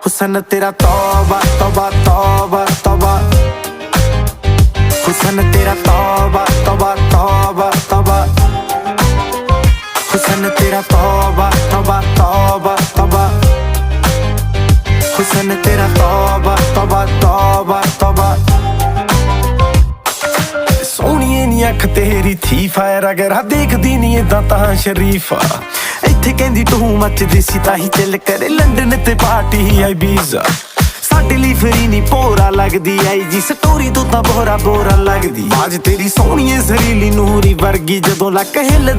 हुसन तेरा तौबा तौबा तौबा तौबा, हुसन तेरा तौबा तौबा तौबा तौबा, हुसन तेरा तौबा तौबा तौबा तौबा, हुसन तेरा तौबा तौबा तौबा तौबा। सोहणीए नी अख तेरी थी फायर अगर देखदी नी इदां तां शरीफा। इत्थे कहंदी तू मचदी सी ताही चल करे लंडन ते पार्टी आई बीजा। साडे लई फ्री नी भोरा लगदी आई जी स्टोरी तो तां बोरा बोरा लगदी। आज तेरी सोहणीए जरीली नूरी वर्गी जदों लक हिलदा